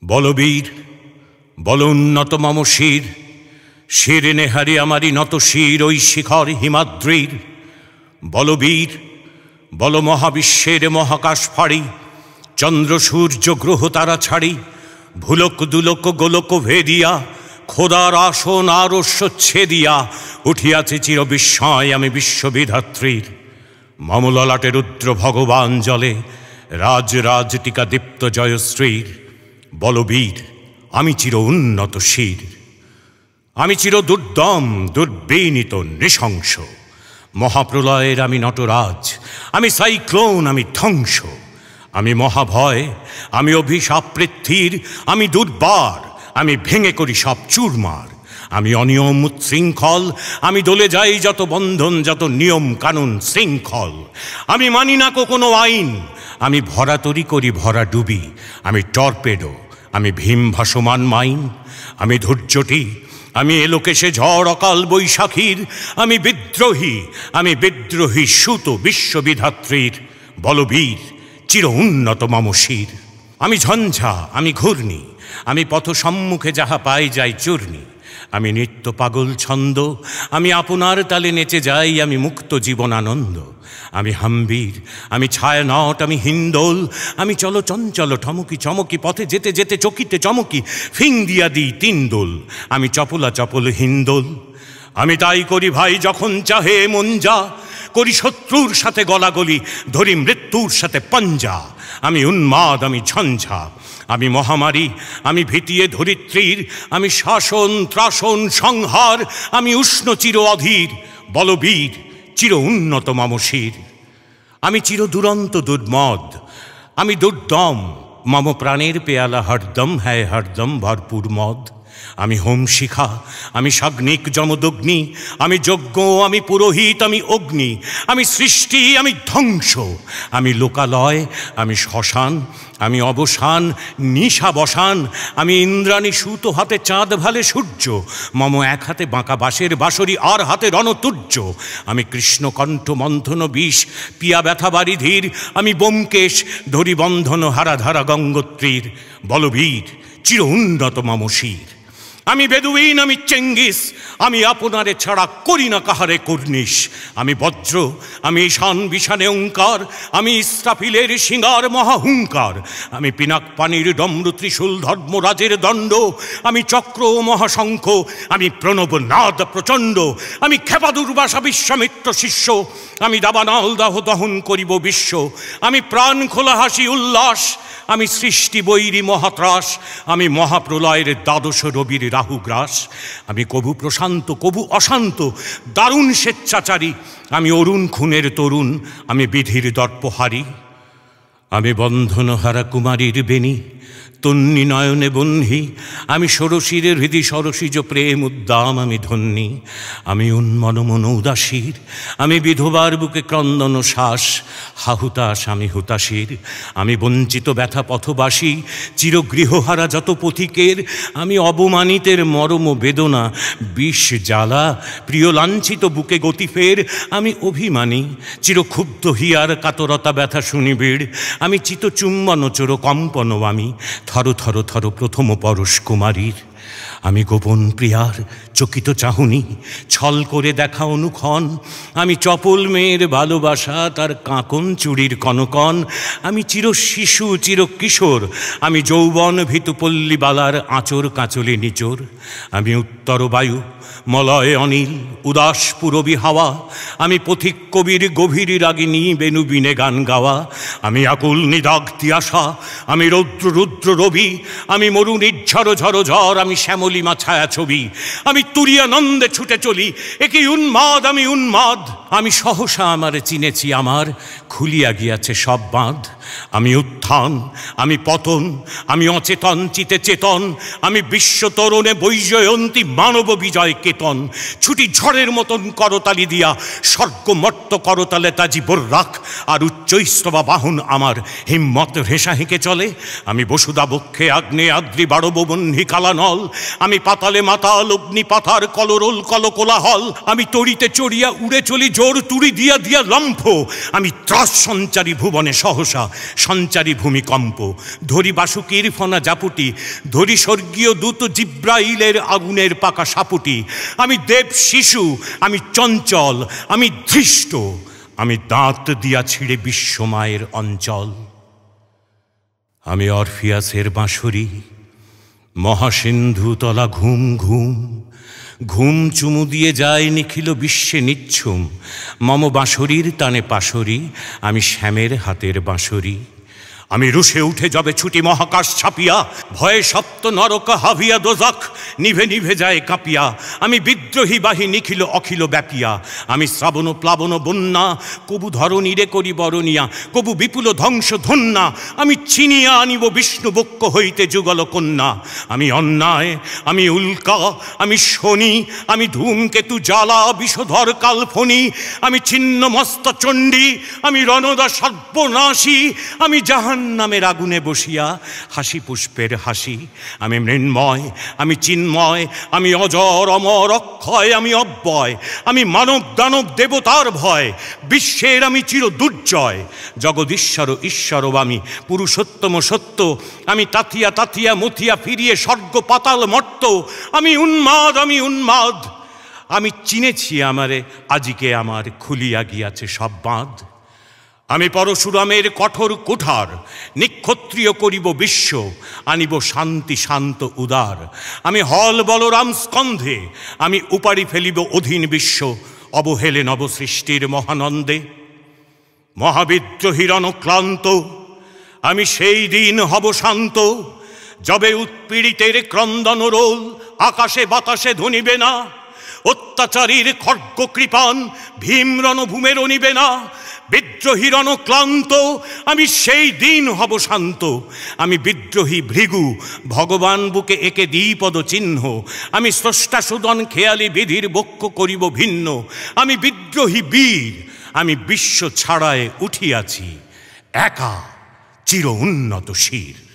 বলবীর বল উন্নত মম শির, শির নেহারি আমারি নত শির ওই শিখর হিমাদ্রির। বলবীর বল মহাবিশ্বের মহাকাশ ফাড়ি, চন্দ্র সূর্য গ্রহ তারা ছাড়ি, ভুলক দুলক গোলক ভেদিয়া, খোদার আসন আরস্য ছেদিয়া, উঠিয়াছে চির বিস্ময় আমি বিশ্ববিধাত্রীর। মম ললাটে রুদ্র ভগবান জলে, রাজ রাজ টিকা দীপ্ত জয়শ্রীর। বলবীর আমি চির উন্নত শির, আমি চির দুর্দম দুর্বিনীত নৃশংস। মহাপ্রলয়ের আমি নটরাজ, আমি সাইক্লোন, আমি ধ্বংস। আমি মহাভয়, আমি অভিশাপ পৃথ্বীর, আমি দুর্বার, আমি ভেঙে করি সব চুরমার। আমি অনিয়ম উচ্ছৃঙ্খল, আমি দলে যাই যত বন্ধন, যত নিয়ম কানুন শৃঙ্খল। আমি মানি না কোনো আইন, আমি ভরাতরি করি ভরা ডুবি। আমি টর্পেডো, আমি ভীম ভাসমান মাইন। আমি ধৈর্যটি, আমি এলোকেশে ঝড় অকাল বৈশাখীর। আমি বিদ্রোহী, আমি বিদ্রোহী সুত বিশ্ববিধাত্রীর। বলবীর চির উন্নত মম শির। আমি ঝঞ্ঝা, আমি ঘূর্ণি, আমি পথ সম্মুখে যাহা পাই যাই চূর্ণি। আমি নিত্য পাগল ছন্দ, আমি আপনার তালে নেচে যাই, আমি মুক্ত জীবনানন্দ। আমি হাম্বীর, আমি ছায়ানট, আমি হিন্দোল, আমি চলো চঞ্চল ঠমকি চমকি, পথে যেতে যেতে চকিতে চমকি, ফিং দিয়া দিই তিন দোল। আমি চপলা চপল হিন্দোল। আমি তাই করি ভাই যখন চাহে মন যা, করি শত্রুর সাথে গলাগলি, ধরি মৃত্যুর সাথে পঞ্জা। আমি উন্মাদ, আমি ঝঞ্ঝা, আমি মহামারী, আমি ভিটিয়ে ধরিত্রীর। আমি শাসন ত্রাসন সংহার, আমি উষ্ণ চির অধীর। বলবীর চির উন্নত মম শির। আমি চির দুরন্ত দুর্মদ, আমি দুর্দম, মম প্রাণের পেয়ালা হরদম হ্যায় হরদম ভরপুর মদ। আমি হোম শিখা, আমি সাগ্নিক যমদগ্নি, আমি যজ্ঞ, আমি পুরোহিত, আমি অগ্নি। আমি সৃষ্টি, আমি ধ্বংস, আমি লোকালয়, আমি শ্মশান, আমি অবসান নিশা বসান। আমি ইন্দ্রাণী সুত, হাতে চাঁদ ভালে সূর্য, মম এক হাতে বাঁকা বাঁশের বাঁশরি, আর হাতে রণতুর্য। আমি কৃষ্ণকণ্ঠ মন্থন বিষ, পিয়া ব্যথা বারিধির। আমি ব্যোমকেশ, ধরি বন্ধন হারাধারা গঙ্গোত্রীর। বলবীর চির উন্নত মম শির। আমি বেদুইন, আমি চেঙ্গিস, আমি আপনারে ছাড়া করি না কাহারে কুর্নিশ। আমি বজ্র, আমি ঈশান বিশানে ওঙ্কার, আমি ইস্রাফিলের সিঙ্গার মহাহুঙ্কার। আমি পিনাক পানির ডমরু ত্রিশূল ধর্মরাজের দণ্ড। আমি চক্র মহাশঙ্খ, আমি প্রণব নাদ প্রচণ্ড। আমি ক্ষেপা দুর্বাসা বিশ্বামিত্র শিষ্য, আমি দাবানল দাহ দহন করিব বিশ্ব। আমি প্রাণ খোলা হাসি উল্লাস, আমি সৃষ্টি বৈরী মহাত্রাস। আমি মহাপ্রলয়ের দ্বাদশ রবির রাহুগ্রাস। আমি কবু প্রশান্ত কবু অশান্ত, দারুণ স্বেচ্ছাচারী। আমি অরুণ খুনের তরুণ, আমি বিধির দর্পহারী। আমি বন্ধনহারা কুমারীর বেণী, তন্নি নয়নে বহ্নি। আমি ষোড়শীর হৃদি সরসিজ প্রেম উদ্দাম, আমি ধন্যী। আমি উন্মনমন উদাসীর, আমি বিধবার বুকে ক্রন্দন শ্বাস। হাহুতাস আমি হুতাশীর, আমি বঞ্চিত ব্যথা পথবাসী। চিরগৃহহারা যত পথিকের, আমি অবমানিতের মরম বেদনা বিষ জ্বালা। প্রিয় লাঞ্ছিত বুকে গতিফের, আমি অভিমানী। চিরক্ষুব্ধ হিয়ার কাতরতা ব্যথা শুনিবিড়। আমি চিতচুম্বন চোর কম্পন, আমি থর থর থর প্রথম পরশ কুমারীর। আমি গোপন প্রিয়ার চকিত চাহুনি, ছল করে দেখা অনুক্ষণ। আমি চপল মেয়ের ভালোবাসা, তার কাঁকন চুড়ির কনকন। আমি চির শিশু চির কিশোর, আমি যৌবন ভীতু পল্লীবালার আঁচর কাঁচলে নিচোর। আমি উত্তর বায়ু, মলয় অনিল, উদাস পুরবী হাওয়া। আমি পথিক কবির গভীর রাগিনী, বেনু বিনে গান গাওয়া। আমি আকুল নিদাগ তিয়াসা, আমি রৌদ্র রুদ্র রবি। আমি মরু নির্ঝর ঝর ঝর, আমি শ্যামলিমা ছায়া ছবি। আমি তুরিয়ানন্দে ছুটে চলি, একই উন্মাদ আমি উন্মাদ। আমি সহসা আমারে চিনেছি, আমার খুলিয়া গিয়াছে সব বাঁধ। আমি উত্থান, আমি পতন, আমি অচেতন চিতে চেতন। আমি বিশ্ব তরণে বৈজয়ন্তী মানব বিজয় কেতন। ছুটি ঝড়ের মতন করতালি দিয়া, স্বর্গমর্ত করতালে তাজি বর্রাক। আর উচ্চৈস্তবা বাহন আমার হিম্মত ভেসা হেঁকে চলে। আমি বসুদা বক্ষে আগ্নে আদ্রি বাড়ব বহ্নি কালানল। আমি পাতালে মাতাল অগ্নি পাথার কলরোল কলকোলাহল। আমি তড়িতে চড়িয়া উড়ে চলি জোর তুড়ি দিয়া দিয়া লম্ফ। আমি ত্রাস সঞ্চারী ভুবনে সহসা, সঞ্চারী ভূমিকম্প, ধরি বাসুকির ফনা জাপুটি, ধরি স্বর্গীয় দূত জিব্রাইলের আগুনের পাকা সাপুটি। আমি দেব শিশু, আমি চঞ্চল, আমি ধৃষ্ট, আমি দাঁত দিয়া ছিঁড়ে বিশ্বমায়ের অঞ্চল। আমি অরফিয়াসের বাঁশরি, মহাসিন্ধু তলা ঘুম ঘুম, ঘুম চুমু দিয়ে যায় নিখিল বিশ্বে নিচ্ছুম। মম বাঁশরীর টানে পাশরি, আমি শ্যামের হাতের বাঁশরি। আমি রুষে উঠে যাবে ছুটি মহাকাশ ছাপিয়া, ভয়ে সপ্ত নরক হাভিয়া দোজখ নিভে নিভে যায় কাঁপিয়া। আমি বিদ্রোহী বাহি নিখিল অখিল ব্যাপিয়া, আমি শ্রাবণ প্লাবন বন্যা, কবু ধরণীরে করি বরণিয়া, কবু বিপুল ধ্বংস ধন্যা। আমি চিনিয়া আনিব বিষ্ণু বক্ষ হইতে যুগল কন্যা। আমি অন্যায়, আমি উল্কা, আমি শনি, আমি ধূমকেতু জ্বালা বিষধর কালফনি। আমি ছিন্ন মস্ত চণ্ডী, আমি রণদা সর্বনাশী, আমি জাহান্নামের আগুনে বসিয়া হাসি পুষ্পের হাসি। আমি মৃন্ময়, আমি চিন্ময়, আমি অজর অমর অক্ষয়, আমি অব্যয়, আমি মানব দানব দেবতার ভয়, বিশ্বের আমি চির দুর্জয়। জগদীশ্বর ঈশ্বর আমি পুরুষোত্তম সত্য, আমি তাথিয়া তাথিয়া মথিয়া ফিরিয়ে স্বর্গ পাতাল মর্ত। আমি উন্মাদ, আমি উন্মাদ, আমি চিনেছি আমারে, আজিকে আমার খুলিয়া গিয়াছে সব বাঁধ। আমি পরশুরামের কঠোর কুঠার, নিক্ষত্রিয় করিব বিশ্ব, আনিব শান্তি শান্ত উদার। আমি হল বলরাম স্কন্ধে, আমি উপাড়ি ফেলিব অধীন বিশ্ব, অবহেলে নবসৃষ্টির মহানন্দে। মহাবিদ্রোহীর অনুক্লান্ত, আমি সেই দিন হব শান্ত, যবে উৎপীড়িতের ক্রন্দন রোল আকাশে বাতাসে ধ্বনিবে না। অত্যাচারীর খড়্গ কৃপান ভীম রণভূমের অনিবে না। বিদ্রোহীর অনুক্লান্ত, আমি সেই দিন হব শান্ত। আমি বিদ্রোহী ভৃগু, ভগবান বুকে একে দ্বিপদ চিহ্ন। আমি স্রষ্টা সুদন খেয়ালি বিধির বক্ষ করিব ভিন্ন। আমি বিদ্রোহী বীর, আমি বিশ্ব ছাড়ায় উঠিয়াছি একা চির উন্নত শির।